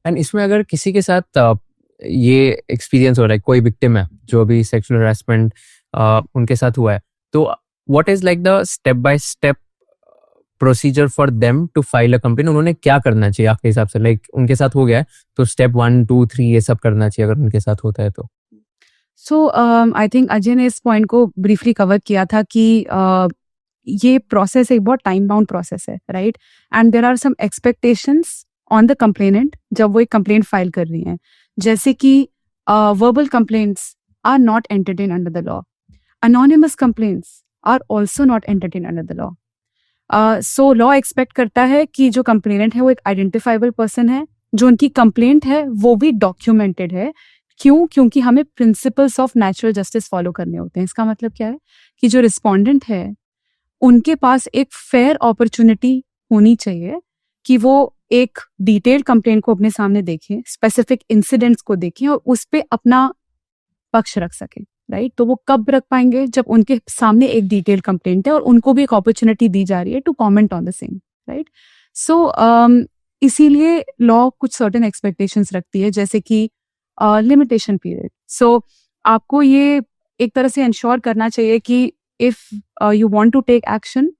And इसमें अगर किसी के साथ ये एक्सपीरियंस हो रहा है, कोई विक्टिम है जो अभी सेक्सुअल हरासमेंट उनके साथ हुआ है, तो what is like the step by step procedure for them to file a complain? उन्होंने क्या करना चाहिए आपके हिसाब से? लाइक उनके साथ हो गया है तो स्टेप 1 2 3 ये सब करना चाहिए अगर उनके साथ होता है तो? सो आई थिंक अजय ने इस पॉइंट को ब्रीफली कवर किया था कि ये प्रोसेस एक बहुत टाइम बाउंड प्रोसेस है, right? And there are some expectations on the complainant जब वो एक कंप्लेंट फाइल कर रही हैं, जैसे कि verbal complaints are not entertain under the law, anonymous complaints are also not entertained under the law. So law expect करता है कि जो कंप्लेनेंट है वो एक आइडेंटिफाइबल पर्सन है, जो उनकी कंप्लेंट है वो भी डॉक्यूमेंटेड है। क्यों? क्योंकि हमें principles of natural justice follow करने होते हैं। इसका मतलब क्या है कि जो रिस्पोंडेंट है उनके पास एक फेयर अपॉर्चुनिटी होनी चाहिए कि वो एक डिटेल्ड कंप्लेंट को अपने सामने देखें, स्पेसिफिक इंसिडेंट्स को देखें और उस पर अपना पक्ष रख सकें, राइट? तो वो कब रख पाएंगे? जब उनके सामने एक डिटेल कंप्लेंट है और उनको भी एक अपॉर्चुनिटी दी जा रही है to comment on the same, right? So इसीलिए लॉ कुछ सर्टेन एक्सपेक्टेशंस रखती है, जैसे कि लिमिटेशन पीरियड। सो आपको ये एक तरह से इंश्योर करना चाहिए कि if you want to take action,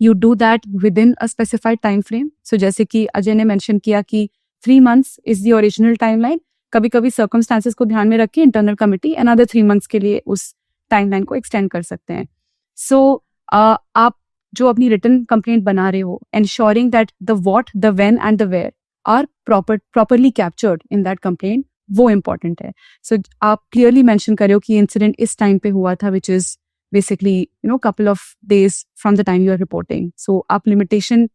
you do that within a specified time frame. So जैसे कि अजय ने मेंशन किया कि 3 months is the original timeline. कभी कभी सर्कमस्टांसेस को ध्यान में रख के इंटरनल कमिटी अनदर 3 months के लिए उस टाइमलाइन को एक्सटेंड कर सकते हैं। सो आप जो अपनी रिटन कंप्लेंट बना रहे हो, ensuring that the what, the when and the where are properly captured in that complaint, वो important है। So आप clearly mention कर रहे हो कि इंसिडेंट इस टाइम पे हुआ था, which is basically couple of days from the time you are reporting. So आप limitation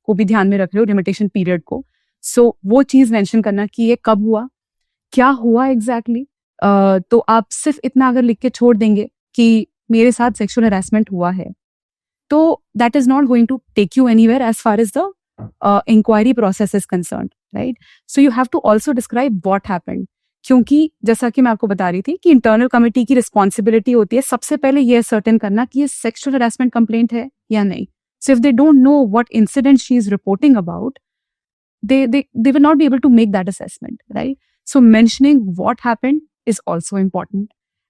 को भी ध्यान में रख रहे हो, limitation period को। So वो चीज मेंशन करना कि ये कब हुआ, क्या हुआ एग्जैक्टली। तो आप सिर्फ इतना अगर लिख के छोड़ देंगे कि मेरे साथ सेक्सुअल हरासमेंट हुआ है, तो that is not going to take you anywhere as far as the inquiry process is concerned, right? So you have to also describe what happened, क्योंकि जैसा कि मैं आपको बता रही थी कि इंटरनल कमिटी की रिस्पॉन्सिबिलिटी होती है सबसे पहले ये सर्टेन करना कि ये सेक्सुअल हरासमेंट कंप्लेंट है या नहीं। So if they don't know what incident she is reporting about, they will not be able to make that assessment, right? So mentioning what happened is also important,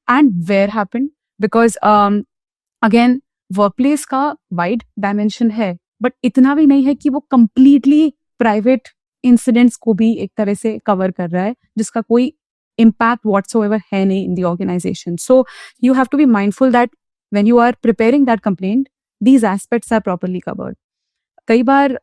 and where happened, because again workplace का wide dimension है, but इतना भी नहीं है कि वो completely private incidents को भी एक तरह से cover कर रहा है जिसका कोई impact whatsoever है नहीं in the organization. So you have to be mindful that when you are preparing that complaint, these aspects are properly covered. कई बार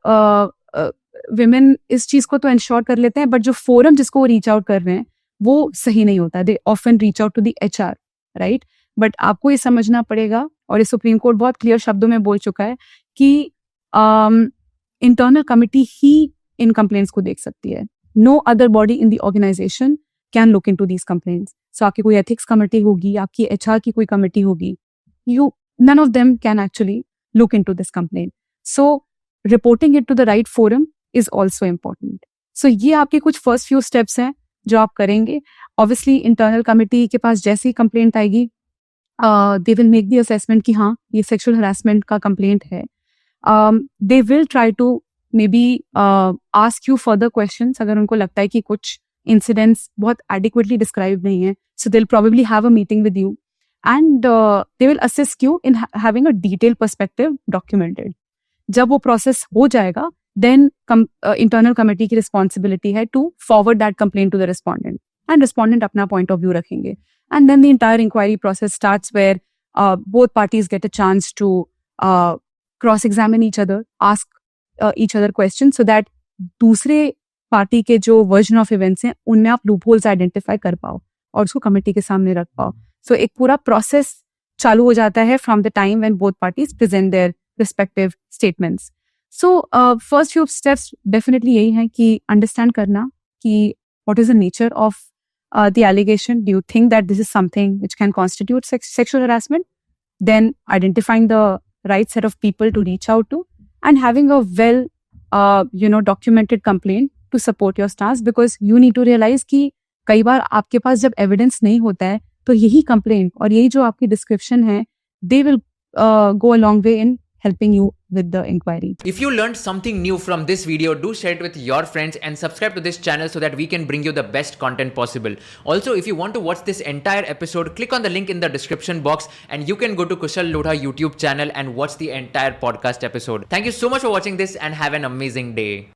विमेन इस चीज को तो इंश्योर कर लेते हैं, बट जो फोरम जिसको वो रीच आउट कर रहे हैं वो सही नहीं होता। They often reach out to the HR, right? But आपको ये समझना पड़ेगा, और ये सुप्रीम कोर्ट बहुत क्लियर शब्दों में बोल चुका है कि इंटरनल कमिटी ही इन कंप्लेंट्स को देख सकती है। No other body in the organisation can look into these complaints. So आपकी कोई एथिक्स कमिटी होगी, आपकी HR की कोई कमिटी होगी, none of them can actually look into this complaint. So reporting it to the right forum is also important. So ये आपके कुछ first few steps हैं जो आप करेंगे। Obviously internal committee के पास जैसे ही complaint आएगी, they will make the assessment कि हाँ ये sexual harassment का complaint है। They will try to maybe ask you further questions अगर उनको लगता है कि कुछ incidents बहुत adequately described नहीं है। So they'll probably have a meeting with you and they will assist you in having a detailed perspective documented. जब वो process हो जाएगा, then internal committee की responsibility है to forward that complaint to the respondent, and respondent अपना point of view रखेंगे, and then the entire inquiry process starts where both parties get a chance to cross-examine each other, ask each other questions, so that दूसरे party के जो version of events हैं उनमें आप loopholes identify कर पाओ और उसको कमेटी के सामने रख पाओ। सो एक पूरा प्रोसेस चालू हो जाता है from the time when both parties present their respective statements. So first few steps definitely यही हैं कि अंडरस्टैंड करना कि what is the nature of the allegation, do you think that this is something which can constitute sexual harassment, then identifying the right set of people to reach out to, and having a well documented complaint to support your stance, because you need to realize कि कई बार आपके पास जब evidence नहीं होता है तो यही complaint और यही जो आपकी डिस्क्रिप्शन है, they will go a long way in helping you with the inquiry. If you learned something new from this video, do share it with your friends and subscribe to this channel so that we can bring you the best content possible. Also, if you want to watch this entire episode, click on the link in the description box and you can go to Kushal Lodha YouTube channel and watch the entire podcast episode. Thank you so much for watching this and have an amazing day.